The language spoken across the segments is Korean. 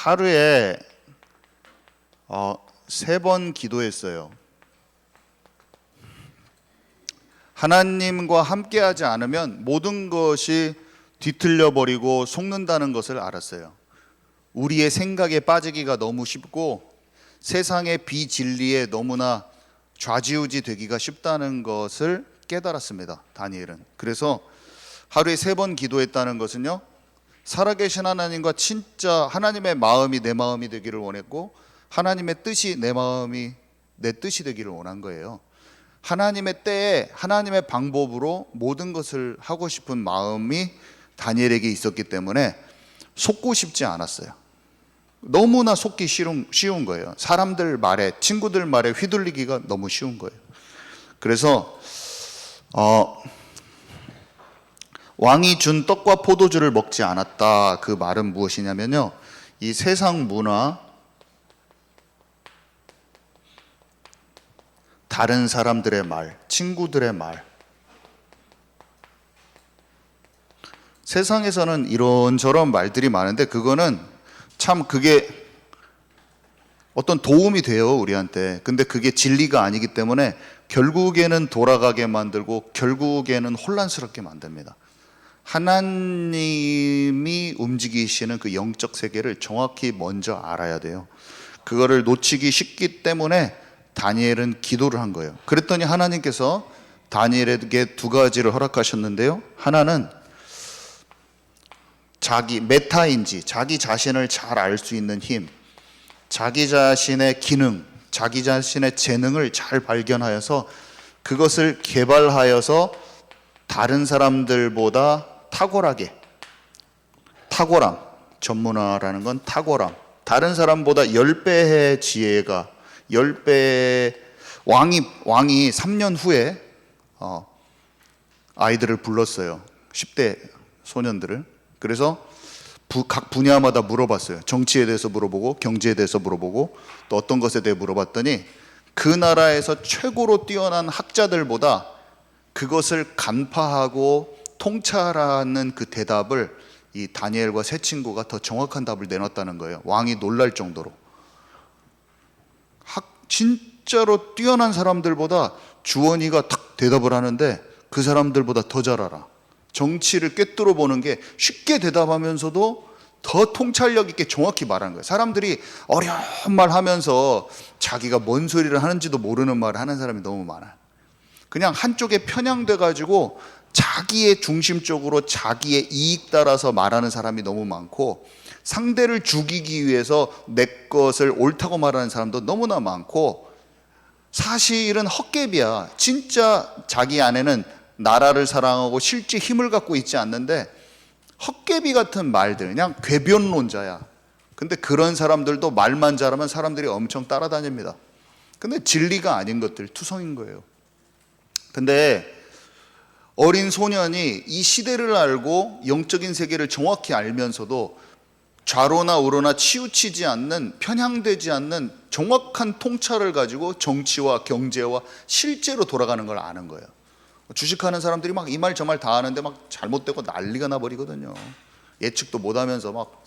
하루에 3번 기도했어요. 하나님과 함께하지 않으면 모든 것이 뒤틀려 버리고 속는다는 것을 알았어요. 우리의 생각에 빠지기가 너무 쉽고 세상의 비진리에 너무나 좌지우지 되기가 쉽다는 것을 깨달았습니다. 다니엘은. 그래서 하루에 3번 기도했다는 것은요, 살아계신 하나님과 진짜 하나님의 마음이 내 마음이 되기를 원했고 하나님의 뜻이 내 마음이 내 뜻이 되기를 원한 거예요. 하나님의 때에 하나님의 방법으로 모든 것을 하고 싶은 마음이 다니엘에게 있었기 때문에 속고 싶지 않았어요. 너무나 속기 쉬운 거예요. 사람들 말에, 친구들 말에 휘둘리기가 너무 쉬운 거예요. 그래서 왕이 준 떡과 포도주를 먹지 않았다. 그 말은 무엇이냐면요, 이 세상 문화, 다른 사람들의 말, 친구들의 말, 세상에서는 이런저런 말들이 많은데 그거는 참 그게 어떤 도움이 돼요, 우리한테. 근데 그게 진리가 아니기 때문에 결국에는 돌아가게 만들고 결국에는 혼란스럽게 만듭니다. 하나님이 움직이시는 그 영적 세계를 정확히 먼저 알아야 돼요. 그거를 놓치기 쉽기 때문에 다니엘은 기도를 한 거예요. 그랬더니 하나님께서 다니엘에게 2가지를 허락하셨는데요, 하나는 자기 메타인지, 자기 자신을 잘 알 수 있는 힘, 자기 자신의 기능, 자기 자신의 재능을 잘 발견하여서 그것을 개발하여서 다른 사람들보다 탁월함, 전문화라는 건 탁월함, 다른 사람보다 10배의 지혜가, 10배, 왕이 3년 후에 아이들을 불렀어요. 10대 소년들을. 그래서 각 분야마다 물어봤어요. 정치에 대해서 물어보고, 경제에 대해서 물어보고, 또 어떤 것에 대해 물어봤더니 그 나라에서 최고로 뛰어난 학자들보다 그것을 간파하고 통찰하는 그 대답을 이 다니엘과 세 친구가 더 정확한 답을 내놨다는 거예요. 왕이 놀랄 정도로. 진짜로 뛰어난 사람들보다 주원이가 탁 대답을 하는데 그 사람들보다 더 잘 알아. 정치를 꿰뚫어 보는 게 쉽게 대답하면서도 더 통찰력 있게 정확히 말하는 거예요. 사람들이 어려운 말 하면서 자기가 뭔 소리를 하는지도 모르는 말을 하는 사람이 너무 많아요. 그냥 한쪽에 편향돼 가지고 자기의 중심적으로 자기의 이익 따라서 말하는 사람이 너무 많고, 상대를 죽이기 위해서 내 것을 옳다고 말하는 사람도 너무나 많고, 사실은 헛개비야. 진짜 자기 안에는 나라를 사랑하고 실제 힘을 갖고 있지 않는데 헛개비 같은 말들, 그냥 궤변론자야. 근데 그런 사람들도 말만 잘하면 사람들이 엄청 따라다닙니다. 근데 진리가 아닌 것들, 투성인 거예요. 근데 어린 소년이 이 시대를 알고 영적인 세계를 정확히 알면서도 좌로나 우로나 치우치지 않는, 편향되지 않는 정확한 통찰을 가지고 정치와 경제와 실제로 돌아가는 걸 아는 거예요. 주식하는 사람들이 막 이 말 저 말 다 하는데 막 잘못되고 난리가 나버리거든요. 예측도 못하면서 막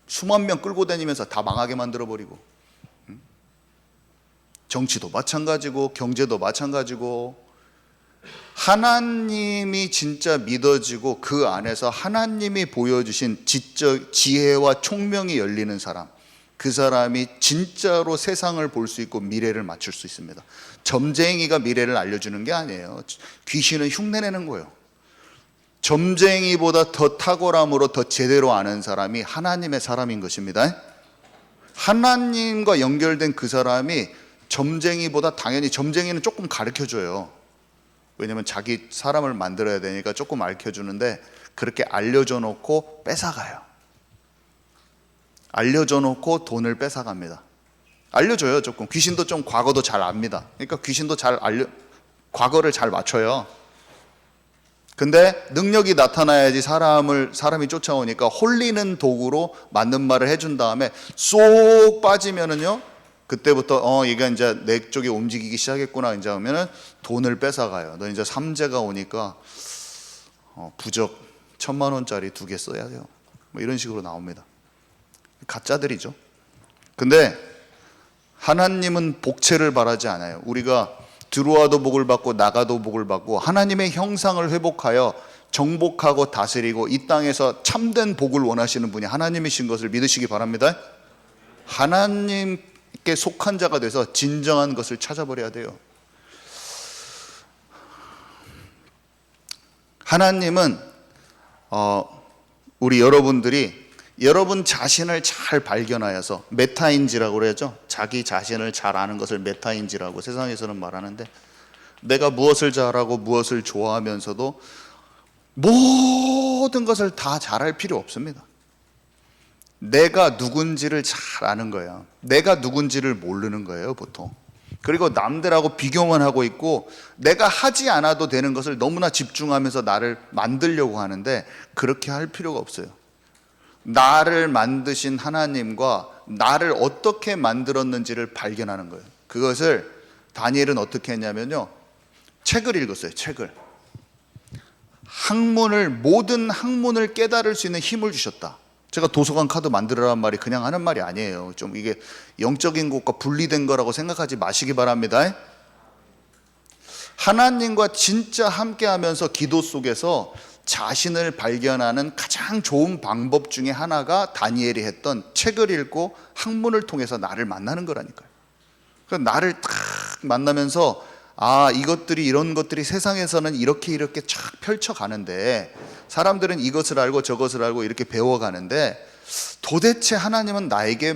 수만 명 끌고 다니면서 다 망하게 만들어버리고, 정치도 마찬가지고 경제도 마찬가지고. 하나님이 진짜 믿어지고 그 안에서 하나님이 보여주신 지적 지혜와 총명이 열리는 사람, 그 사람이 진짜로 세상을 볼 수 있고 미래를 맞출 수 있습니다. 점쟁이가 미래를 알려주는 게 아니에요. 귀신은 흉내내는 거예요. 점쟁이보다 더 탁월함으로 더 제대로 아는 사람이 하나님의 사람인 것입니다. 하나님과 연결된 그 사람이 점쟁이보다, 당연히 점쟁이는 조금 가르쳐줘요. 왜냐면 자기 사람을 만들어야 되니까 조금 알려주는데, 그렇게 알려줘 놓고 뺏어가요. 알려줘 놓고 돈을 뺏어갑니다. 알려줘요. 조금. 귀신도 좀 과거도 잘 압니다. 그러니까 귀신도 과거를 잘 맞춰요. 근데 능력이 나타나야지 사람이 쫓아오니까 홀리는 도구로 맞는 말을 해준 다음에 쏙 빠지면은요, 그때부터 얘가 이제 내 쪽에 움직이기 시작했구나 이제 하면은 돈을 뺏어가요. 너 이제 삼재가 오니까 부적 1,000만 원짜리 2개 써야 돼요. 뭐 이런 식으로 나옵니다. 가짜들이죠. 근데 하나님은 복채를 바라지 않아요. 우리가 들어와도 복을 받고 나가도 복을 받고 하나님의 형상을 회복하여 정복하고 다스리고 이 땅에서 참된 복을 원하시는 분이 하나님이신 것을 믿으시기 바랍니다. 하나님께 속한 자가 돼서 진정한 것을 찾아버려야 돼요. 하나님은 우리 여러분들이 여러분 자신을 잘 발견하여서 메타인지라고 그러죠. 자기 자신을 잘 아는 것을 메타인지라고 세상에서는 말하는데, 내가 무엇을 잘하고 무엇을 좋아하면서도 모든 것을 다 잘할 필요 없습니다. 내가 누군지를 잘 아는 거예요. 내가 누군지를 모르는 거예요, 보통. 그리고 남들하고 비교만 하고 있고 내가 하지 않아도 되는 것을 너무나 집중하면서 나를 만들려고 하는데, 그렇게 할 필요가 없어요. 나를 만드신 하나님과 나를 어떻게 만들었는지를 발견하는 거예요. 그것을 다니엘은 어떻게 했냐면요, 책을 읽었어요. 책을. 모든 학문을 깨달을 수 있는 힘을 주셨다. 제가 도서관 카드 만들어란 말이 그냥 하는 말이 아니에요. 좀 이게 영적인 것과 분리된 거라고 생각하지 마시기 바랍니다. 하나님과 진짜 함께하면서 기도 속에서 자신을 발견하는 가장 좋은 방법 중에 하나가 다니엘이 했던 책을 읽고 학문을 통해서 나를 만나는 거라니까요. 그래서 나를 딱 만나면서 이것들이, 이런 것들이 세상에서는 이렇게 쫙 펼쳐가는데, 사람들은 이것을 알고 저것을 알고 이렇게 배워가는데, 도대체 하나님은 나에게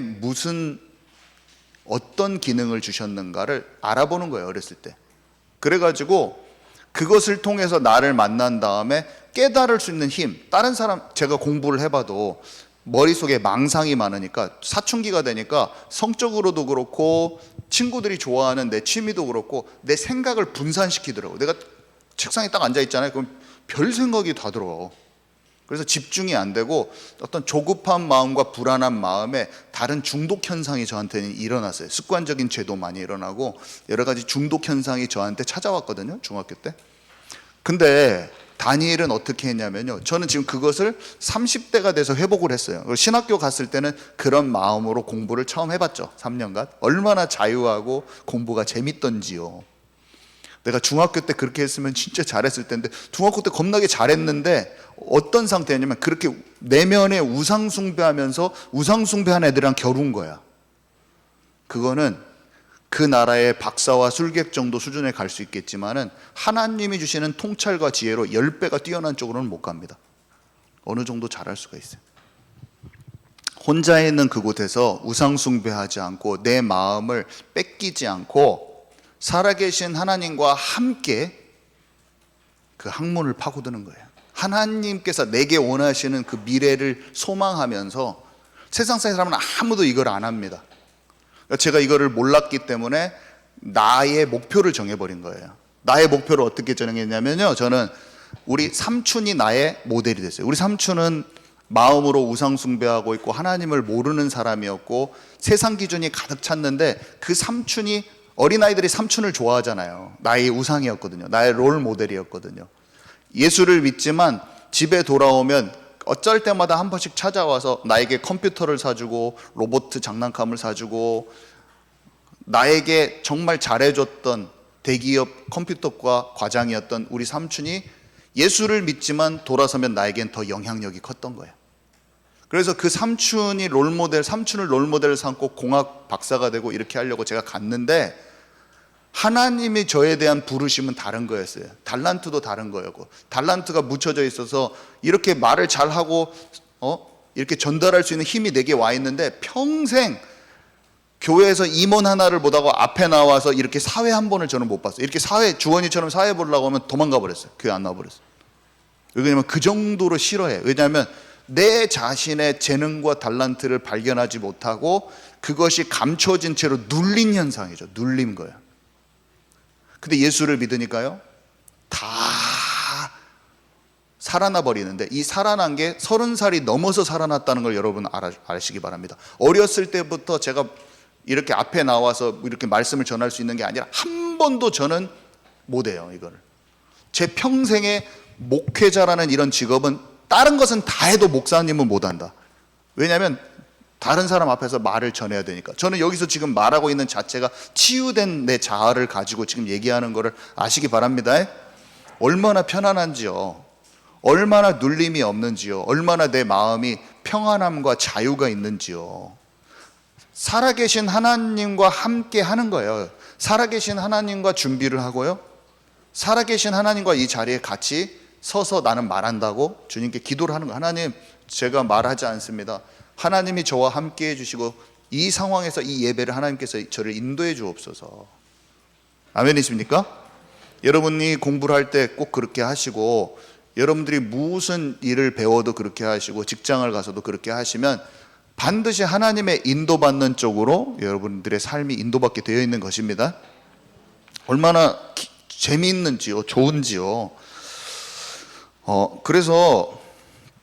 어떤 기능을 주셨는가를 알아보는 거예요, 어렸을 때. 그래가지고 그것을 통해서 나를 만난 다음에 깨달을 수 있는 힘, 다른 사람, 제가 공부를 해봐도 머릿속에 망상이 많으니까 사춘기가 되니까 성적으로도 그렇고 친구들이 좋아하는 내 취미도 그렇고 내 생각을 분산시키더라고요. 내가 책상에 딱 앉아있잖아요. 그럼 별 생각이 다 들어와요. 그래서 집중이 안 되고 어떤 조급한 마음과 불안한 마음에 다른 중독 현상이 저한테는 일어났어요. 습관적인 죄도 많이 일어나고 여러 가지 중독 현상이 저한테 찾아왔거든요, 중학교 때. 근데 다니엘은 어떻게 했냐면요, 저는 지금 그것을 30대가 돼서 회복을 했어요. 신학교 갔을 때는 그런 마음으로 공부를 처음 해봤죠. 3년간 얼마나 자유하고 공부가 재밌던지요. 내가 중학교 때 그렇게 했으면 진짜 잘했을 텐데, 중학교 때 겁나게 잘했는데 어떤 상태였냐면, 그렇게 내면에 우상숭배하면서 우상숭배한 애들이랑 겨룬 거야. 그거는 그 나라의 박사와 술객 정도 수준에 갈 수 있겠지만은 하나님이 주시는 통찰과 지혜로 10배가 뛰어난 쪽으로는 못 갑니다. 어느 정도 잘할 수가 있어요. 혼자 있는 그곳에서 우상숭배하지 않고 내 마음을 뺏기지 않고 살아계신 하나님과 함께 그 학문을 파고드는 거예요. 하나님께서 내게 원하시는 그 미래를 소망하면서, 세상 사람은 아무도 이걸 안 합니다. 제가 이거를 몰랐기 때문에 나의 목표를 정해버린 거예요. 나의 목표를 어떻게 정했냐면요, 저는 우리 삼촌이 나의 모델이 됐어요. 우리 삼촌은 마음으로 우상숭배하고 있고 하나님을 모르는 사람이었고 세상 기준이 가득 찼는데, 그 삼촌이, 어린아이들이 삼촌을 좋아하잖아요. 나의 우상이었거든요. 나의 롤 모델이었거든요. 예수를 믿지만 집에 돌아오면 어쩔 때마다 한 번씩 찾아와서 나에게 컴퓨터를 사주고 로봇 장난감을 사주고, 나에게 정말 잘해줬던 대기업 컴퓨터과 과장이었던 우리 삼촌이 예수를 믿지만 돌아서면 나에겐 더 영향력이 컸던 거예요. 그래서 그 삼촌을 롤모델을 삼고 공학 박사가 되고 이렇게 하려고 제가 갔는데, 하나님이 저에 대한 부르심은 다른 거였어요. 달란트도 다른 거였고, 달란트가 묻혀져 있어서 이렇게 말을 잘하고 이렇게 전달할 수 있는 힘이 내게 와 있는데, 평생 교회에서 임원 하나를 못하고 앞에 나와서 이렇게 사회 한 번을 저는 못 봤어요. 이렇게 주원이처럼 사회 보려고 하면 도망가 버렸어요. 교회 안 나와버렸어요. 왜냐하면 그 정도로 싫어해요. 왜냐하면 내 자신의 재능과 달란트를 발견하지 못하고 그것이 감춰진 채로 눌린 현상이죠. 눌린 거예요. 근데 예수를 믿으니까요, 다 살아나 버리는데, 이 살아난 게 30살이 넘어서 살아났다는 걸 여러분 아시기 바랍니다. 어렸을 때부터 제가 이렇게 앞에 나와서 이렇게 말씀을 전할 수 있는 게 아니라 한 번도 저는 못해요. 이거를 제 평생에 목회자라는 이런 직업은, 다른 것은 다 해도 목사님은 못한다. 왜냐하면 다른 사람 앞에서 말을 전해야 되니까. 저는 여기서 지금 말하고 있는 자체가 치유된 내 자아를 가지고 지금 얘기하는 거를 아시기 바랍니다. 얼마나 편안한지요, 얼마나 눌림이 없는지요, 얼마나 내 마음이 평안함과 자유가 있는지요. 살아계신 하나님과 함께 하는 거예요. 살아계신 하나님과 준비를 하고요, 살아계신 하나님과 이 자리에 같이 서서 나는 말한다고 주님께 기도를 하는 거예요. 하나님, 제가 말하지 않습니다. 하나님이 저와 함께 해주시고 이 상황에서 이 예배를 하나님께서 저를 인도해 주옵소서. 아멘이십니까? 여러분이 공부를 할 때 꼭 그렇게 하시고, 여러분들이 무슨 일을 배워도 그렇게 하시고, 직장을 가서도 그렇게 하시면 반드시 하나님의 인도받는 쪽으로 여러분들의 삶이 인도받게 되어 있는 것입니다. 얼마나 재미있는지요, 좋은지요. 그래서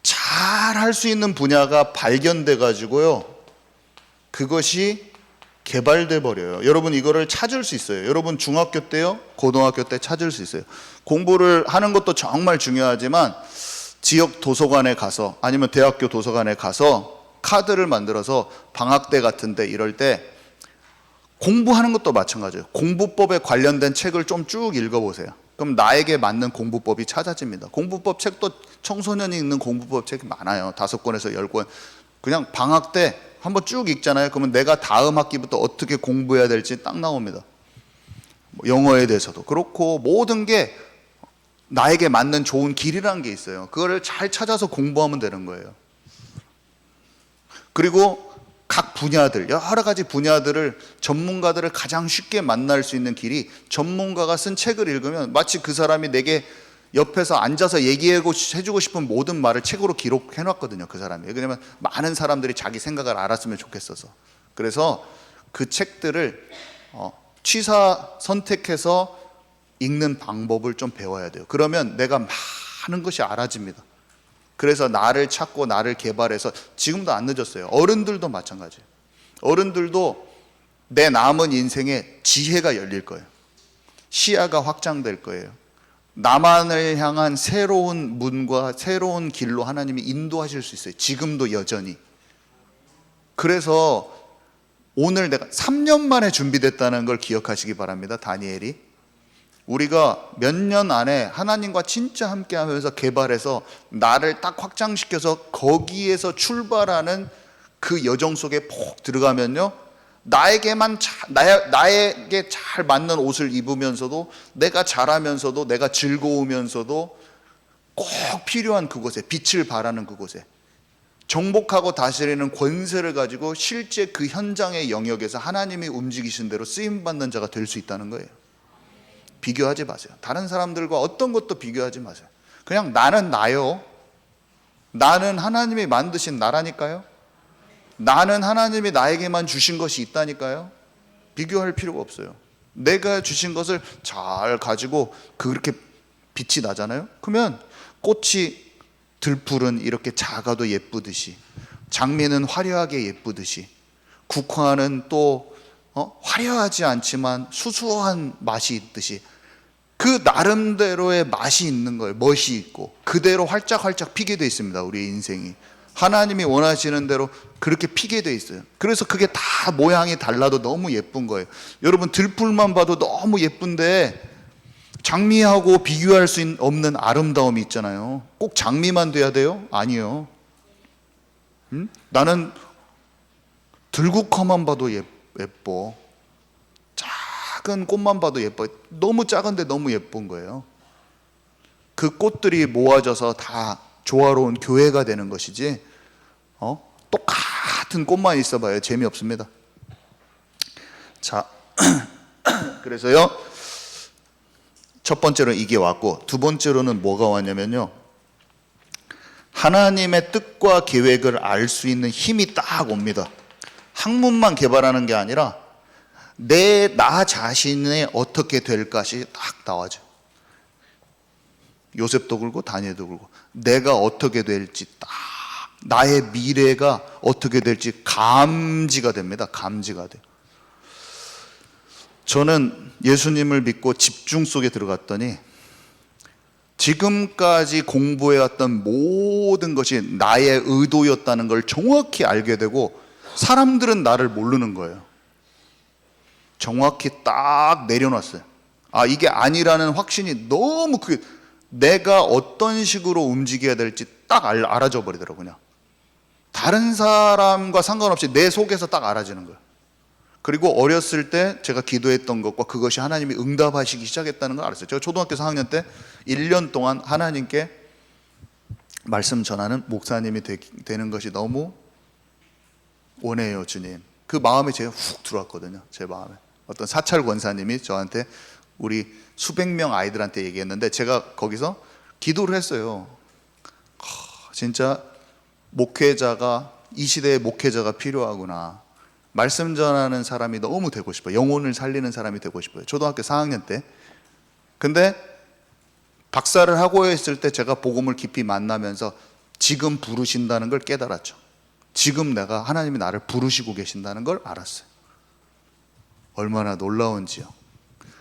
잘 할 수 있는 분야가 발견돼 가지고요, 그것이 개발돼 버려요. 여러분 이거를 찾을 수 있어요. 여러분 중학교 때요, 고등학교 때 찾을 수 있어요. 공부를 하는 것도 정말 중요하지만 지역 도서관에 가서, 아니면 대학교 도서관에 가서 카드를 만들어서 방학 때 같은데 이럴 때 공부하는 것도 마찬가지예요. 공부법에 관련된 책을 좀 쭉 읽어보세요. 그럼 나에게 맞는 공부법이 찾아집니다. 공부법 책도 청소년이 읽는 공부법 책이 많아요. 5권에서 10권. 그냥 방학 때 한번 쭉 읽잖아요. 그러면 내가 다음 학기부터 어떻게 공부해야 될지 딱 나옵니다. 영어에 대해서도 그렇고, 모든 게 나에게 맞는 좋은 길이라는 게 있어요. 그거를 잘 찾아서 공부하면 되는 거예요. 그리고 각 분야들, 여러 가지 분야들을, 전문가들을 가장 쉽게 만날 수 있는 길이, 전문가가 쓴 책을 읽으면 마치 그 사람이 내게 옆에서 앉아서 얘기해주고 싶은 모든 말을 책으로 기록해 놨거든요, 그 사람이. 왜냐면 많은 사람들이 자기 생각을 알았으면 좋겠어서. 그래서 그 책들을 취사 선택해서 읽는 방법을 좀 배워야 돼요. 그러면 내가 많은 것이 알아집니다. 그래서 나를 찾고 나를 개발해서, 지금도 안 늦었어요. 어른들도 마찬가지예요. 어른들도 내 남은 인생에 지혜가 열릴 거예요. 시야가 확장될 거예요. 나만을 향한 새로운 문과 새로운 길로 하나님이 인도하실 수 있어요. 지금도 여전히. 그래서 오늘 내가 3년 만에 준비됐다는 걸 기억하시기 바랍니다. 다니엘이. 우리가 몇 년 안에 하나님과 진짜 함께 하면서 개발해서 나를 딱 확장시켜서 거기에서 출발하는 그 여정 속에 푹 들어가면요, 나에게 잘 맞는 옷을 입으면서도, 내가 잘하면서도, 내가 즐거우면서도, 꼭 필요한 그곳에, 빛을 발하는 그곳에 정복하고 다스리는 권세를 가지고 실제 그 현장의 영역에서 하나님이 움직이신 대로 쓰임받는 자가 될 수 있다는 거예요. 비교하지 마세요. 다른 사람들과 어떤 것도 비교하지 마세요. 그냥 나는 나요. 나는 하나님이 만드신 나라니까요. 나는 하나님이 나에게만 주신 것이 있다니까요. 비교할 필요가 없어요. 내가 주신 것을 잘 가지고 그렇게 빛이 나잖아요. 그러면 꽃이, 들풀은 이렇게 작아도 예쁘듯이, 장미는 화려하게 예쁘듯이, 국화는 또 화려하지 않지만 수수한 맛이 있듯이, 그 나름대로의 맛이 있는 거예요. 멋이 있고 그대로 활짝활짝 피게 돼 있습니다. 우리의 인생이 하나님이 원하시는 대로 그렇게 피게 돼 있어요. 그래서 그게 다 모양이 달라도 너무 예쁜 거예요. 여러분 들풀만 봐도 너무 예쁜데 장미하고 비교할 수 없는 아름다움이 있잖아요. 꼭 장미만 돼야 돼요? 아니요. 나는 들국화만 봐도 예뻐. 작은 꽃만 봐도 예뻐요. 너무 작은데 너무 예쁜 거예요. 그 꽃들이 모아져서 다 조화로운 교회가 되는 것이지, 똑같은 꽃만 있어봐요. 재미없습니다. 자, 그래서요, 첫 번째로는 이게 왔고, 두 번째로는 뭐가 왔냐면요, 하나님의 뜻과 계획을 알 수 있는 힘이 딱 옵니다. 학문만 개발하는 게 아니라 나 자신의 어떻게 될 것이 딱 나와져. 요셉도 그렇고 다니엘도 그렇고, 내가 어떻게 될지 딱, 나의 미래가 어떻게 될지 감지가 됩니다. 감지가 돼요. 저는 예수님을 믿고 집중 속에 들어갔더니 지금까지 공부해왔던 모든 것이 나의 의도였다는 걸 정확히 알게 되고, 사람들은 나를 모르는 거예요. 정확히 딱 내려놨어요. 아, 이게 아니라는 확신이 너무 크게, 내가 어떤 식으로 움직여야 될지 딱 알아져 버리더라고요. 그냥 다른 사람과 상관없이 내 속에서 딱 알아지는 거예요. 그리고 어렸을 때 제가 기도했던 것과 그것이 하나님이 응답하시기 시작했다는 걸 알았어요. 제가 초등학교 4학년 때 1년 동안 하나님께 말씀 전하는 목사님이 되는 것이 너무 원해요, 주님. 그 마음에 제가 훅 들어왔거든요. 제 마음에. 어떤 사찰 권사님이 저한테 우리 수백 명 아이들한테 얘기했는데, 제가 거기서 기도를 했어요. 진짜 목회자가, 이 시대에 목회자가 필요하구나. 말씀 전하는 사람이 너무 되고 싶어요. 영혼을 살리는 사람이 되고 싶어요. 초등학교 4학년 때. 근데 박사를 하고 있을 때 제가 복음을 깊이 만나면서 지금 부르신다는 걸 깨달았죠. 지금 내가, 하나님이 나를 부르시고 계신다는 걸 알았어요. 얼마나 놀라운지요.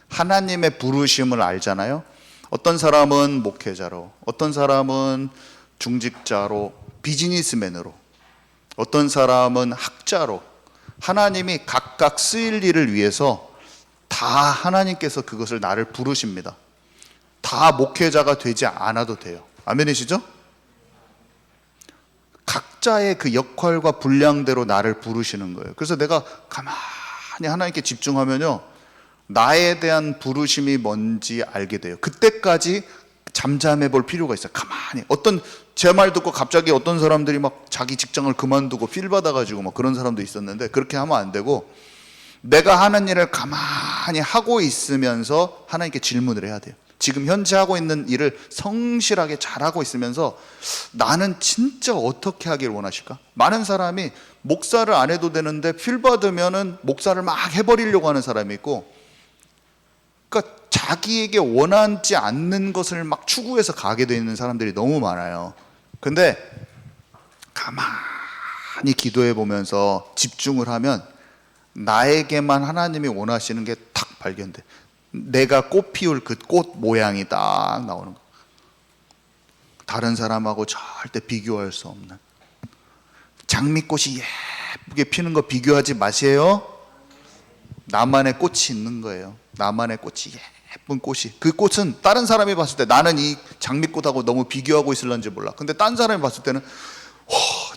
하나님의 부르심을 알잖아요. 어떤 사람은 목회자로, 어떤 사람은 중직자로, 비즈니스맨으로, 어떤 사람은 학자로, 하나님이 각각 쓰일 일을 위해서 다 하나님께서 그것을 나를 부르십니다. 다 목회자가 되지 않아도 돼요. 아멘이시죠? 각자의 그 역할과 분량대로 나를 부르시는 거예요. 그래서 내가 가만히 하나님께 집중하면요, 나에 대한 부르심이 뭔지 알게 돼요. 그때까지 잠잠해 볼 필요가 있어요. 가만히. 제 말 듣고 갑자기 어떤 사람들이 막 자기 직장을 그만두고 필 받아가지고 막 그런 사람도 있었는데, 그렇게 하면 안 되고, 내가 하는 일을 가만히 하고 있으면서 하나님께 질문을 해야 돼요. 지금 현재 하고 있는 일을 성실하게 잘하고 있으면서 나는 진짜 어떻게 하길 원하실까? 많은 사람이 목사를 안 해도 되는데 필 받으면은 목사를 막 해버리려고 하는 사람이 있고, 그러니까 자기에게 원하지 않는 것을 막 추구해서 가게 되어 있는 사람들이 너무 많아요. 근데 가만히 기도해 보면서 집중을 하면 나에게만 하나님이 원하시는 게 탁 발견돼. 내가 꽃 피울 그 꽃 모양이 딱 나오는 거. 다른 사람하고 절대 비교할 수 없는, 장미꽃이 예쁘게 피는 거 비교하지 마세요. 나만의 꽃이 있는 거예요. 나만의 꽃이, 예쁜 꽃이. 그 꽃은 다른 사람이 봤을 때 나는 이 장미꽃하고 너무 비교하고 있을런지 몰라. 근데 딴 사람이 봤을 때는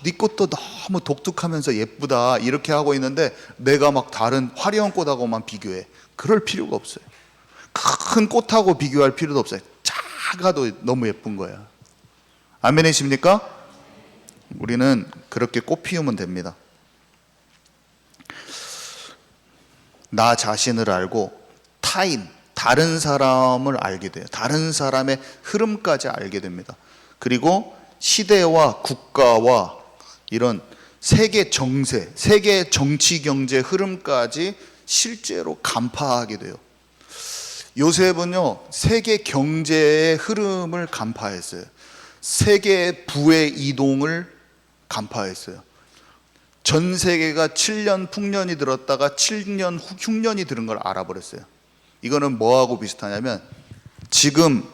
네 꽃도 너무 독특하면서 예쁘다 이렇게 하고 있는데, 내가 막 다른 화려한 꽃하고만 비교해. 그럴 필요가 없어요. 큰 꽃하고 비교할 필요도 없어요. 작아도 너무 예쁜 거야. 아멘이십니까? 우리는 그렇게 꽃 피우면 됩니다. 나 자신을 알고 타인, 다른 사람을 알게 돼요. 다른 사람의 흐름까지 알게 됩니다. 그리고 시대와 국가와 이런 세계 정세, 세계 정치 경제 흐름까지 실제로 간파하게 돼요. 요셉은요, 세계 경제의 흐름을 간파했어요. 세계 부의 이동을 간파했어요. 전 세계가 7년 풍년이 들었다가 7년 흉년이 들은 걸 알아버렸어요. 이거는 뭐하고 비슷하냐면, 지금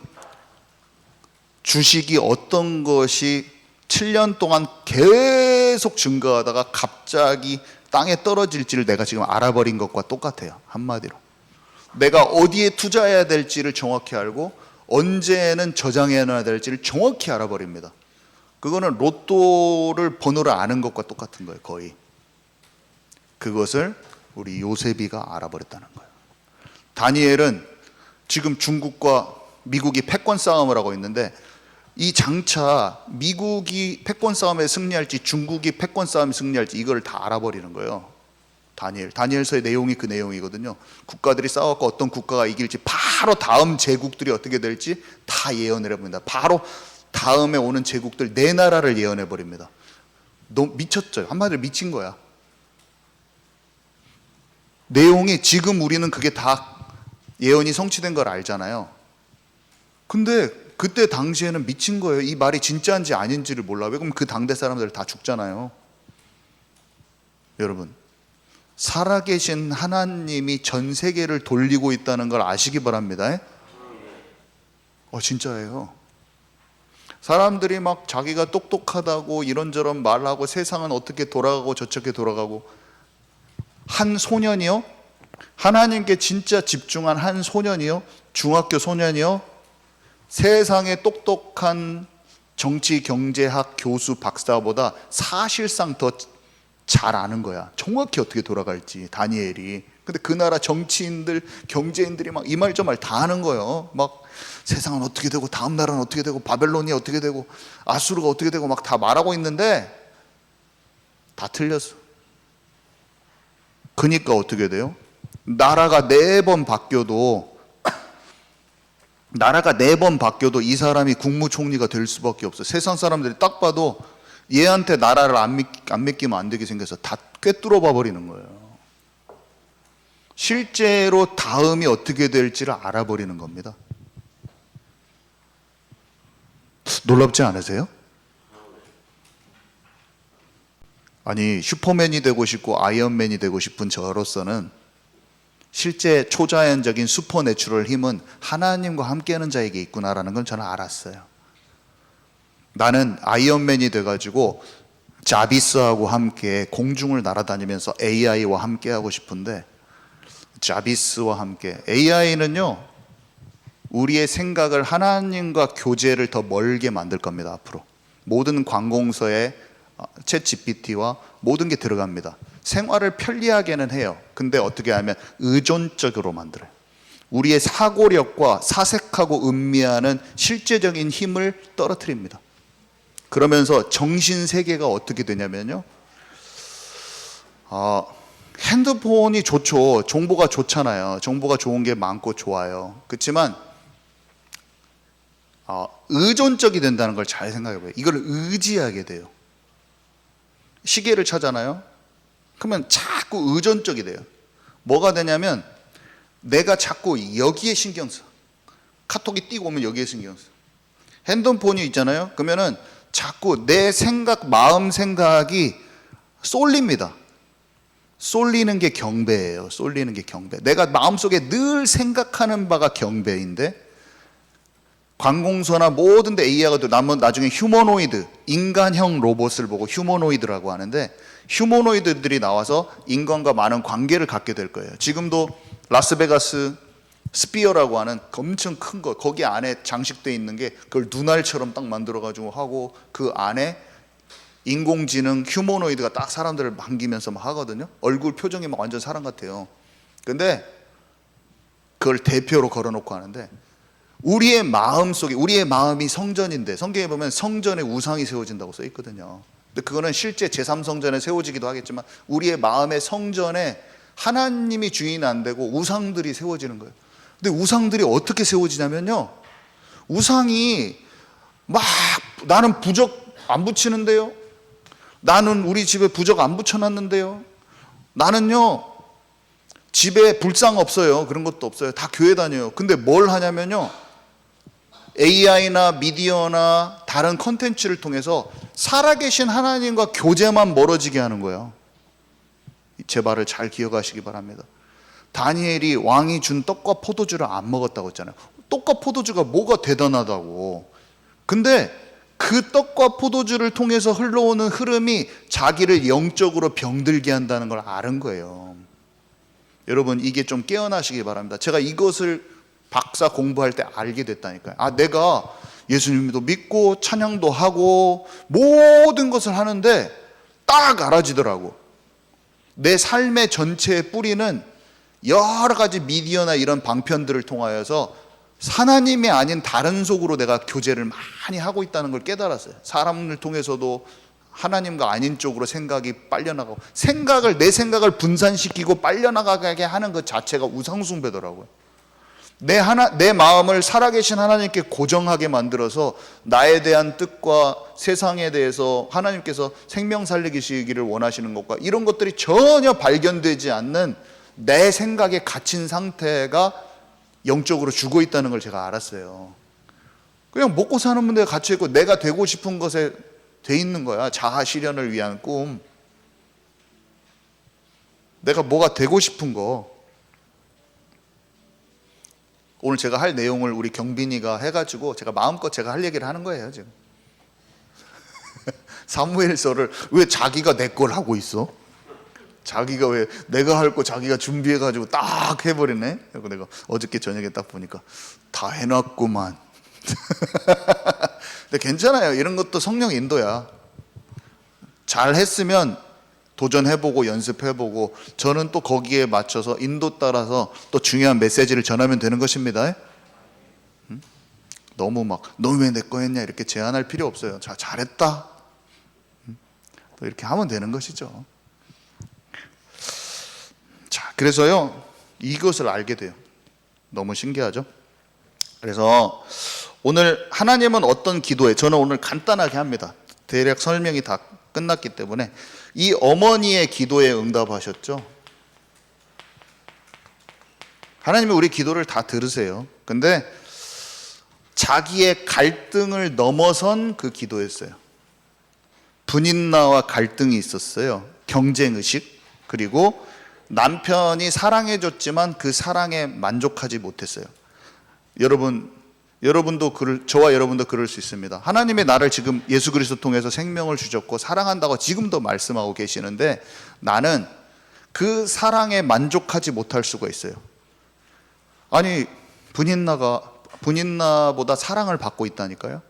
주식이 어떤 것이 7년 동안 계속 증가하다가 갑자기 땅에 떨어질지를 내가 지금 알아버린 것과 똑같아요. 한마디로 내가 어디에 투자해야 될지를 정확히 알고 언제는 저장해놔야 될지를 정확히 알아버립니다. 그거는 로또를 번호를 아는 것과 똑같은 거예요. 거의. 그것을 우리 요셉이가 알아버렸다는 거예요. 다니엘은 지금 중국과 미국이 패권 싸움을 하고 있는데, 이 장차 미국이 패권 싸움에 승리할지 중국이 패권 싸움에 승리할지 이걸 다 알아버리는 거예요. 다니엘서의 내용이 그 내용이거든요. 국가들이 싸웠고 어떤 국가가 이길지, 바로 다음 제국들이 어떻게 될지 다 예언을 해봅니다. 바로 다음에 오는 제국들 네 나라를 예언해 버립니다. 너무 미쳤죠. 한마디로 미친 거야. 내용이, 지금 우리는 그게 다 예언이 성취된 걸 알잖아요. 근데 그때 당시에는 미친 거예요. 이 말이 진짜인지 아닌지를 몰라. 왜? 그럼 그 당대 사람들 다 죽잖아요. 여러분, 살아계신 하나님이 전 세계를 돌리고 있다는 걸 아시기 바랍니다. 진짜예요. 사람들이 막 자기가 똑똑하다고 이런저런 말하고 세상은 어떻게 돌아가고 저렇게 돌아가고, 한 소년이요? 하나님께 진짜 집중한 한 소년이요? 중학교 소년이요? 세상에 똑똑한 정치 경제학 교수 박사보다 사실상 더 잘 아는 거야. 정확히 어떻게 돌아갈지, 다니엘이. 근데 그 나라 정치인들, 경제인들이 막 이 말 저 말 다 하는 거예요. 막 세상은 어떻게 되고 다음 나라는 어떻게 되고 바벨론이 어떻게 되고 아수르가 어떻게 되고 막 다 말하고 있는데 다 틀렸어. 그러니까 어떻게 돼요? 나라가 4번 바뀌어도 이 사람이 국무총리가 될 수밖에 없어. 세상 사람들이 딱 봐도 얘한테 나라를 안 맡기면 안 되게 생겨서 다 꿰뚫어 봐 버리는 거예요. 실제로 다음이 어떻게 될지를 알아버리는 겁니다. 놀랍지 않으세요? 아니, 슈퍼맨이 되고 싶고 아이언맨이 되고 싶은 저로서는 실제 초자연적인 슈퍼내추럴 힘은 하나님과 함께하는 자에게 있구나라는 건 저는 알았어요. 나는 아이언맨이 돼가지고 자비스하고 함께 공중을 날아다니면서 AI와 함께 하고 싶은데, 자비스와 함께, AI는요 우리의 생각을 하나님과 교제를 더 멀게 만들 겁니다. 앞으로 모든 관공서에 챗 GPT와 모든 게 들어갑니다. 생활을 편리하게는 해요. 근데 어떻게 하면 의존적으로 만들어요. 우리의 사고력과 사색하고 음미하는 실제적인 힘을 떨어뜨립니다. 그러면서 정신세계가 어떻게 되냐면요, 핸드폰이 좋죠. 정보가 좋잖아요. 정보가 좋은 게 많고 좋아요. 그렇지만 의존적이 된다는 걸 잘 생각해 봐요. 이걸 의지하게 돼요. 시계를 차잖아요. 그러면 자꾸 의존적이 돼요. 뭐가 되냐면 내가 자꾸 여기에 신경 써. 카톡이 뛰고 오면 여기에 신경 써. 핸드폰이 있잖아요. 그러면은 자꾸 내 생각, 마음 생각이 쏠립니다. 쏠리는 게 경배예요. 쏠리는 게 경배. 내가 마음속에 늘 생각하는 바가 경배인데, 관공서나 모든 데 AI가 나중에 휴머노이드, 인간형 로봇을 보고 휴머노이드라고 하는데, 휴머노이드들이 나와서 인간과 많은 관계를 갖게 될 거예요. 지금도 라스베가스 스피어라고 하는 엄청 큰 거, 거기 안에 장식되어 있는 게 그걸 눈알처럼 딱 만들어 가지고 하고, 그 안에 인공지능 휴머노이드가 딱 사람들을 반기면서 막 하거든요. 얼굴 표정이 막 완전 사람 같아요. 근데 그걸 대표로 걸어놓고 하는데, 우리의 마음속에, 우리의 마음이 성전인데, 성경에 보면 성전에 우상이 세워진다고 써 있거든요. 근데 그거는 실제 제3성전에 세워지기도 하겠지만 우리의 마음의 성전에 하나님이 주인 안 되고 우상들이 세워지는 거예요. 근데 우상들이 어떻게 세워지냐면요, 우상이 막 나는 부적 안 붙이는데요, 나는 우리 집에 부적 안 붙여놨는데요, 나는요 집에 불상 없어요, 그런 것도 없어요, 다 교회 다녀요. 근데 뭘 하냐면요, AI나 미디어나 다른 컨텐츠를 통해서 살아계신 하나님과 교제만 멀어지게 하는 거예요. 제 말을 잘 기억하시기 바랍니다. 다니엘이 왕이 준 떡과 포도주를 안 먹었다고 했잖아요. 떡과 포도주가 뭐가 대단하다고. 근데 그 떡과 포도주를 통해서 흘러오는 흐름이 자기를 영적으로 병들게 한다는 걸 아는 거예요. 여러분, 이게 좀 깨어나시기 바랍니다. 제가 이것을 박사 공부할 때 알게 됐다니까요. 내가 예수님도 믿고 찬양도 하고 모든 것을 하는데 딱 알아지더라고. 내 삶의 전체의 뿌리는 여러 가지 미디어나 이런 방편들을 통하여서 하나님이 아닌 다른 속으로 내가 교제를 많이 하고 있다는 걸 깨달았어요. 사람을 통해서도 하나님과 아닌 쪽으로 생각이 빨려나가고, 내 생각을 분산시키고 빨려나가게 하는 것 자체가 우상숭배더라고요. 내 마음을 살아계신 하나님께 고정하게 만들어서 나에 대한 뜻과 세상에 대해서 하나님께서 생명 살리시기를 원하시는 것과 이런 것들이 전혀 발견되지 않는 내 생각에 갇힌 상태가 영적으로 죽어 있다는 걸 제가 알았어요. 그냥 먹고 사는 문제에 갇혀 있고 내가 되고 싶은 것에 돼 있는 거야. 자아 실현을 위한 꿈, 내가 뭐가 되고 싶은 거. 오늘 제가 할 내용을 우리 경빈이가 해가지고 제가 마음껏 제가 할 얘기를 하는 거예요 지금. 사무엘서를 왜 자기가 내 걸 하고 있어? 자기가 왜 내가 할 거 자기가 준비해가지고 딱 해버리네. 그리고 내가 어저께 저녁에 딱 보니까 다 해놨구만. 근데 괜찮아요. 이런 것도 성령 인도야. 잘 했으면 도전해보고 연습해보고 저는 또 거기에 맞춰서 인도 따라서 또 중요한 메시지를 전하면 되는 것입니다. 너무 막 너 왜 내 거 했냐 이렇게 제안할 필요 없어요. 자, 잘했다. 또 이렇게 하면 되는 것이죠. 자, 그래서요 이것을 알게 돼요. 너무 신기하죠? 그래서 오늘 하나님은 어떤 기도에, 저는 오늘 간단하게 합니다. 대략 설명이 다 끝났기 때문에 이 어머니의 기도에 응답하셨죠. 하나님이 우리 기도를 다 들으세요. 근데 자기의 갈등을 넘어선 그 기도였어요. 분인나와 갈등이 있었어요. 경쟁의식. 그리고 남편이 사랑해줬지만 그 사랑에 만족하지 못했어요. 여러분도 저와 여러분도 그럴 수 있습니다. 하나님의 나를 지금 예수 그리스도 통해서 생명을 주셨고 사랑한다고 지금도 말씀하고 계시는데 나는 그 사랑에 만족하지 못할 수가 있어요. 아니 분인나보다 사랑을 받고 있다니까요,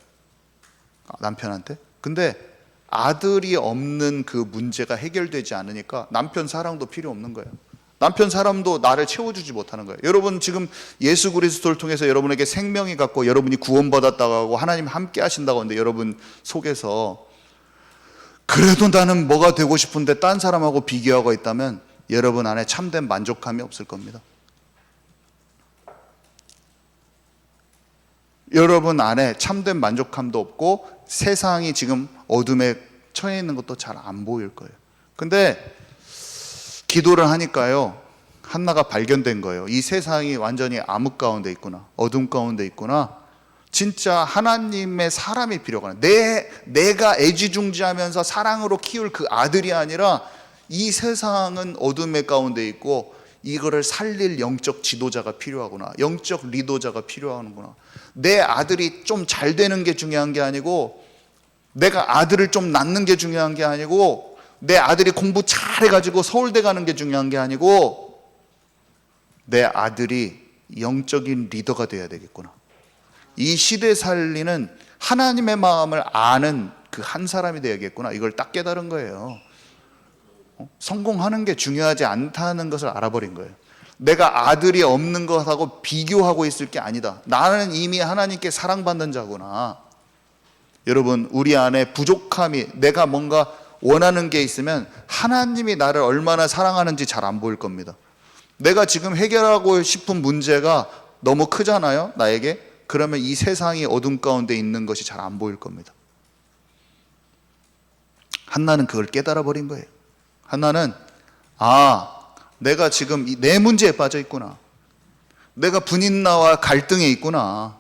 남편한테. 근데 아들이 없는 그 문제가 해결되지 않으니까 남편 사랑도 필요 없는 거예요. 남편 사람도 나를 채워주지 못하는 거예요. 여러분 지금 예수 그리스도를 통해서 여러분에게 생명이 갖고 여러분이 구원받았다고 하고 하나님 함께 하신다고 하는데 여러분 속에서 그래도 나는 뭐가 되고 싶은데 딴 사람하고 비교하고 있다면 여러분 안에 참된 만족감이 없을 겁니다. 여러분 안에 참된 만족감도 없고 세상이 지금 어둠에 처해 있는 것도 잘 안 보일 거예요. 근데 기도를 하니까요 한나가 발견된 거예요. 이 세상이 완전히 암흑 가운데 있구나, 어둠 가운데 있구나. 진짜 하나님의 사람이 필요하구나. 내가 애지중지하면서 사랑으로 키울 그 아들이 아니라 이 세상은 어둠의 가운데 있고 이거를 살릴 영적 지도자가 필요하구나, 영적 리더자가 필요하구나. 내 아들이 좀 잘 되는 게 중요한 게 아니고, 내가 아들을 좀 낳는 게 중요한 게 아니고, 내 아들이 공부 잘해가지고 서울대 가는 게 중요한 게 아니고, 내 아들이 영적인 리더가 돼야 되겠구나. 이 시대 살리는 하나님의 마음을 아는 그 한 사람이 되야겠구나. 이걸 딱 깨달은 거예요. 성공하는 게 중요하지 않다는 것을 알아버린 거예요. 내가 아들이 없는 것하고 비교하고 있을 게 아니다. 나는 이미 하나님께 사랑받는 자구나. 여러분, 우리 안에 부족함이, 내가 뭔가 원하는 게 있으면 하나님이 나를 얼마나 사랑하는지 잘 안 보일 겁니다. 내가 지금 해결하고 싶은 문제가 너무 크잖아요, 나에게. 그러면 이 세상이 어둠 가운데 있는 것이 잘 안 보일 겁니다. 한나는 그걸 깨달아 버린 거예요. 한나는 내가 지금 내 문제에 빠져 있구나. 내가 분인나와 갈등에 있구나.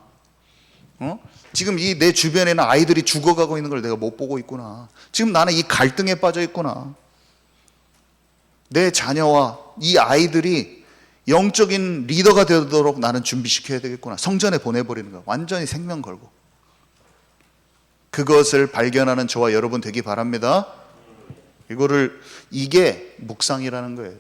지금 이 내 주변에는 아이들이 죽어가고 있는 걸 내가 못 보고 있구나. 지금 나는 이 갈등에 빠져 있구나. 내 자녀와 이 아이들이 영적인 리더가 되도록 나는 준비시켜야 되겠구나. 성전에 보내버리는 거야. 완전히 생명 걸고. 그것을 발견하는 저와 여러분 되기 바랍니다. 이게 묵상이라는 거예요.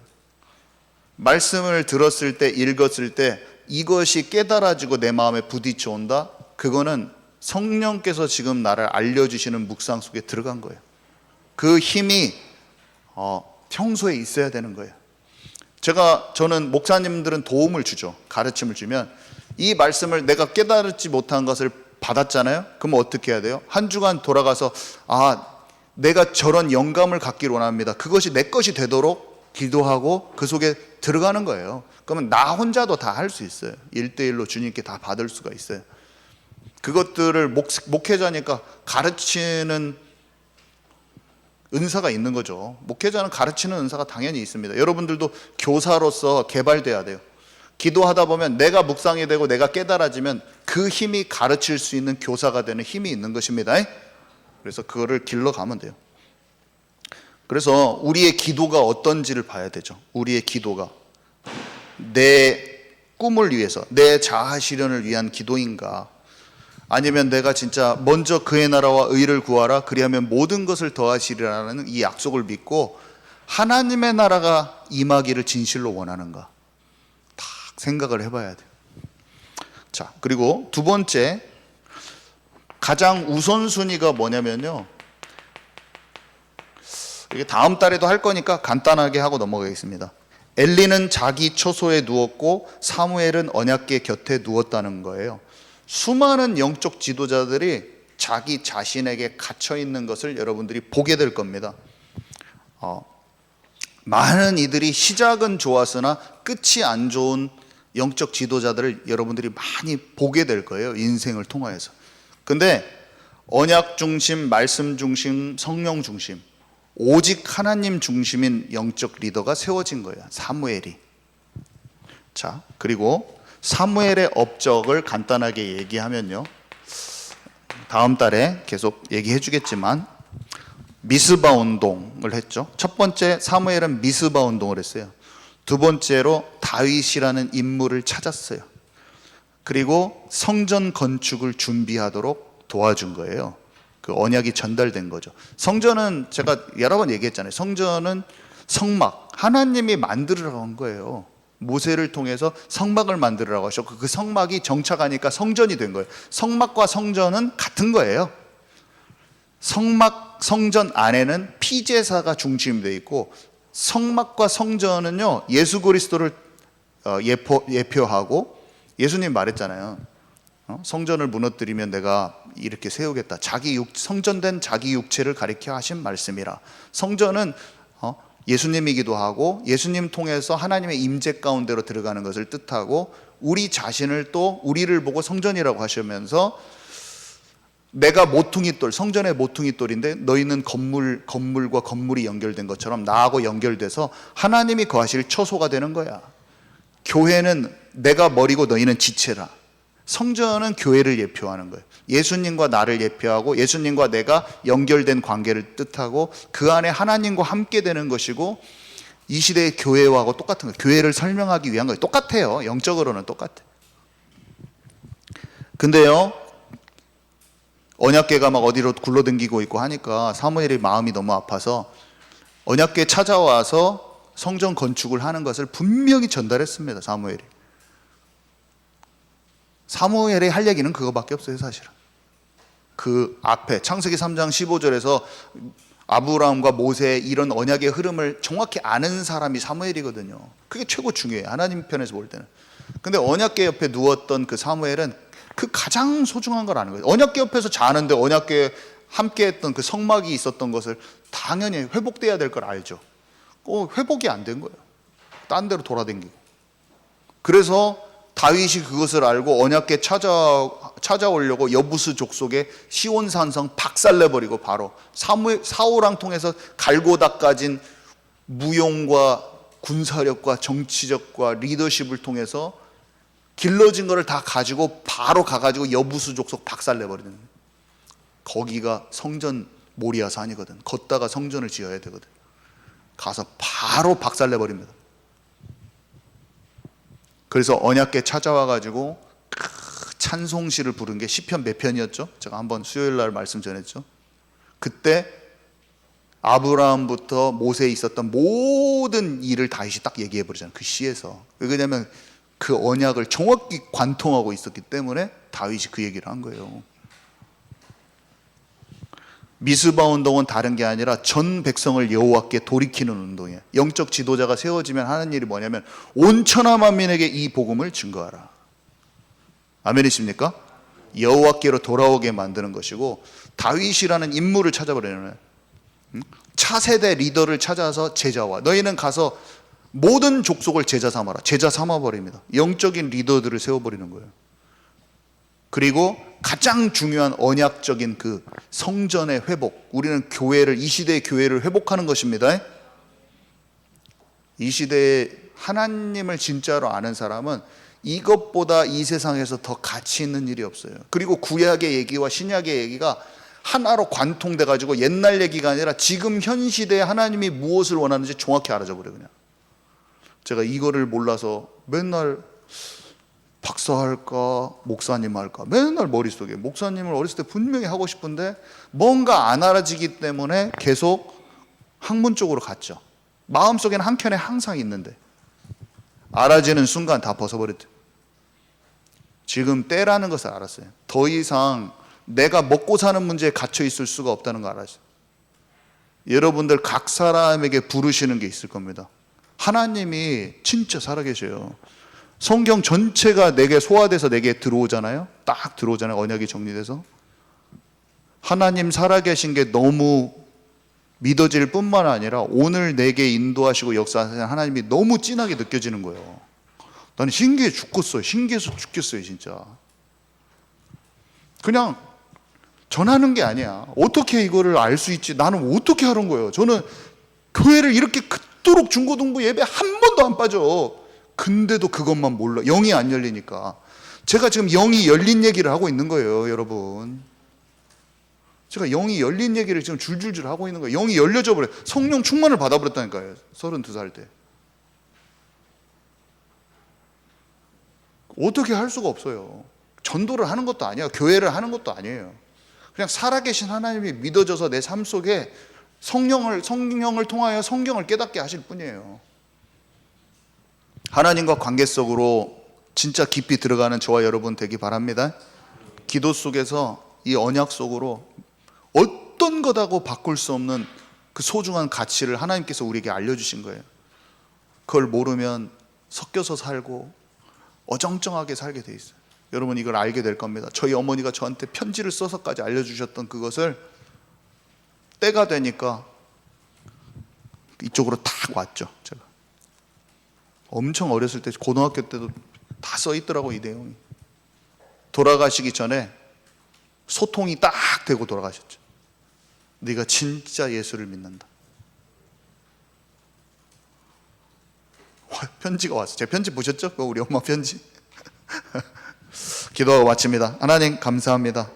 말씀을 들었을 때, 읽었을 때 이것이 깨달아지고 내 마음에 부딪혀 온다. 그거는 성령께서 지금 나를 알려주시는 묵상 속에 들어간 거예요. 그 힘이 평소에 있어야 되는 거예요. 저는 목사님들은 도움을 주죠. 가르침을 주면 이 말씀을 내가 깨달지 못한 것을 받았잖아요. 그럼 어떻게 해야 돼요? 한 주간 돌아가서 내가 저런 영감을 갖기를 원합니다. 그것이 내 것이 되도록 기도하고 그 속에 들어가는 거예요. 그러면 나 혼자도 다 할 수 있어요. 1대1로 주님께 다 받을 수가 있어요. 그것들을 목회자니까 가르치는 은사가 있는 거죠. 목회자는 가르치는 은사가 당연히 있습니다. 여러분들도 교사로서 개발돼야 돼요. 기도하다 보면 내가 묵상이 되고 내가 깨달아지면 그 힘이 가르칠 수 있는 교사가 되는 힘이 있는 것입니다. 그래서 그거를 길러가면 돼요. 그래서 우리의 기도가 어떤지를 봐야 되죠. 우리의 기도가 내 꿈을 위해서, 내 자아 실현을 위한 기도인가, 아니면 내가 진짜 먼저 그의 나라와 의를 구하라 그리하면 모든 것을 더하시리라는 이 약속을 믿고 하나님의 나라가 임하기를 진실로 원하는가 딱 생각을 해봐야 돼요. 자, 그리고 두 번째 가장 우선순위가 뭐냐면요, 이게 다음 달에도 할 거니까 간단하게 하고 넘어가겠습니다. 엘리는 자기 처소에 누웠고 사무엘은 언약궤 곁에 누웠다는 거예요. 수많은 영적 지도자들이 자기 자신에게 갇혀 있는 것을 여러분들이 보게 될 겁니다. 많은 이들이 시작은 좋았으나 끝이 안 좋은 영적 지도자들을 여러분들이 많이 보게 될 거예요, 인생을 통하여서. 근데 언약 중심, 말씀 중심, 성령 중심, 오직 하나님 중심인 영적 리더가 세워진 거예요, 사무엘이. 자, 그리고 사무엘의 업적을 간단하게 얘기하면요, 다음 달에 계속 얘기해 주겠지만 미스바 운동을 했죠. 첫 번째 사무엘은 미스바 운동을 했어요. 두 번째로 다윗이라는 인물을 찾았어요. 그리고 성전 건축을 준비하도록 도와준 거예요. 그 언약이 전달된 거죠. 성전은 제가 여러 번 얘기했잖아요. 성전은 성막, 하나님이 만들으라고 한 거예요. 모세를 통해서 성막을 만들으라고 하셨고 그 성막이 정착하니까 성전이 된 거예요. 성막과 성전은 같은 거예요. 성막, 성전 안에는 피제사가 중심이 되어 있고 성막과 성전은요, 예수 그리스도를 예표하고, 예수님 말했잖아요. 성전을 무너뜨리면 내가 이렇게 세우겠다. 성전된 자기 육체를 가리켜 하신 말씀이라. 성전은 예수님이기도 하고 예수님 통해서 하나님의 임재 가운데로 들어가는 것을 뜻하고, 우리 자신을 또 우리를 보고 성전이라고 하시면서 내가 모퉁이돌, 성전의 모퉁이돌인데 너희는 건물과 건물이 연결된 것처럼 나하고 연결돼서 하나님이 거하실 처소가 되는 거야. 교회는 내가 머리고 너희는 지체라. 성전은 교회를 예표하는 거예요. 예수님과 나를 예표하고 예수님과 내가 연결된 관계를 뜻하고 그 안에 하나님과 함께 되는 것이고, 이 시대의 교회하고 똑같은 거예요. 교회를 설명하기 위한 거예요. 똑같아요. 영적으로는 똑같아요. 근데요, 언약궤가 막 어디로 굴러댕기고 있고 하니까 사무엘이 마음이 너무 아파서 언약궤 찾아와서 성전 건축을 하는 것을 분명히 전달했습니다, 사무엘이. 사무엘이 할 얘기는 그거밖에 없어요, 사실은. 그 앞에 창세기 3장 15절에서 아브라함과 모세의 이런 언약의 흐름을 정확히 아는 사람이 사무엘이거든요. 그게 최고 중요해요, 하나님 편에서 볼 때는. 근데 언약궤 옆에 누웠던 그 사무엘은 그 가장 소중한 걸 아는 거예요. 언약궤 옆에서 자는데 언약궤 함께 했던 그 성막이 있었던 것을 당연히 회복돼야 될 걸 알죠. 회복이 안 된 거예요. 딴 데로 돌아다니고. 그래서 다윗이 그것을 알고 언약궤 찾아오려고 여부스 족속의 시온산성 박살내버리고 바로 사울왕 통해서 갈고 닦아진 무용과 군사력과 정치적과 리더십을 통해서 길러진 거를 다 가지고 바로 가가지고 여부스 족속 박살내버리는 거예요. 거기가 성전 모리아산이거든. 걷다가 성전을 지어야 되거든. 가서 바로 박살내버립니다. 그래서 언약궤 찾아와가지고 찬송시를 부른 게 시편 몇 편이었죠? 제가 한번 수요일 날 말씀 전했죠. 그때 아브라함부터 모세에 있었던 모든 일을 다윗이 딱 얘기해 버리잖아요, 그 시에서. 왜냐하면 그 언약을 정확히 관통하고 있었기 때문에 다윗이 그 얘기를 한 거예요. 미스바 운동은 다른 게 아니라 전 백성을 여호와께 돌이키는 운동이에요. 영적 지도자가 세워지면 하는 일이 뭐냐면 온 천하 만민에게 이 복음을 증거하라. 아멘이십니까? 여호와께로 돌아오게 만드는 것이고, 다윗이라는 인물을 찾아버리는 거예요. 차세대 리더를 찾아서 제자와 너희는 가서 모든 족속을 제자 삼아라. 제자 삼아버립니다. 영적인 리더들을 세워버리는 거예요. 그리고 가장 중요한 언약적인 그 성전의 회복, 우리는 교회를, 이 시대의 교회를 회복하는 것입니다. 이 시대에 하나님을 진짜로 아는 사람은 이것보다 이 세상에서 더 가치 있는 일이 없어요. 그리고 구약의 얘기와 신약의 얘기가 하나로 관통돼 가지고 옛날 얘기가 아니라 지금 현 시대에 하나님이 무엇을 원하는지 정확히 알아져 버려요. 그냥 제가 이거를 몰라서 맨날 박사할까 목사님 할까 맨날 머릿속에 목사님을 어렸을 때 분명히 하고 싶은데 뭔가 안 알아지기 때문에 계속 학문 쪽으로 갔죠. 마음속에는 한켠에 항상 있는데 알아지는 순간 다 벗어버렸죠. 지금 때라는 것을 알았어요. 더 이상 내가 먹고 사는 문제에 갇혀 있을 수가 없다는 걸 알았어요. 여러분들 각 사람에게 부르시는 게 있을 겁니다. 하나님이 진짜 살아계셔요. 성경 전체가 내게 소화돼서 내게 들어오잖아요. 딱 들어오잖아요. 언약이 정리돼서. 하나님 살아계신 게 너무 믿어질 뿐만 아니라 오늘 내게 인도하시고 역사하시는 하나님이 너무 진하게 느껴지는 거예요. 나는 신기해 죽겠어요. 신기해서 죽겠어요 진짜. 그냥 전하는 게 아니야. 어떻게 이거를 알 수 있지? 나는 어떻게 하는 거예요? 저는 교회를 이렇게 그토록 중고등부 예배 한 번도 안 빠져. 근데도 그것만 몰라. 영이 안 열리니까. 제가 지금 영이 열린 얘기를 하고 있는 거예요, 여러분. 제가 영이 열린 얘기를 지금 줄줄줄 하고 있는 거예요. 영이 열려져 버려요. 성령 충만을 받아버렸다니까요. 32살 때. 어떻게 할 수가 없어요. 전도를 하는 것도 아니야. 교회를 하는 것도 아니에요. 그냥 살아계신 하나님이 믿어져서 내 삶 속에 성령을 통하여 성경을 깨닫게 하실 뿐이에요. 하나님과 관계 속으로 진짜 깊이 들어가는 저와 여러분 되기 바랍니다. 기도 속에서 이 언약 속으로 어떤 것하고 바꿀 수 없는 그 소중한 가치를 하나님께서 우리에게 알려주신 거예요. 그걸 모르면 섞여서 살고 어정쩡하게 살게 돼 있어요. 여러분 이걸 알게 될 겁니다. 저희 어머니가 저한테 편지를 써서까지 알려주셨던 그것을 때가 되니까 이쪽으로 탁 왔죠. 제가 엄청 어렸을 때 고등학교 때도 다 써 있더라고 이 내용이. 돌아가시기 전에 소통이 딱 되고 돌아가셨죠. 네가 진짜 예수를 믿는다. 편지가 왔어요. 제 편지 보셨죠? 우리 엄마 편지. 기도하고 마칩니다. 하나님 감사합니다.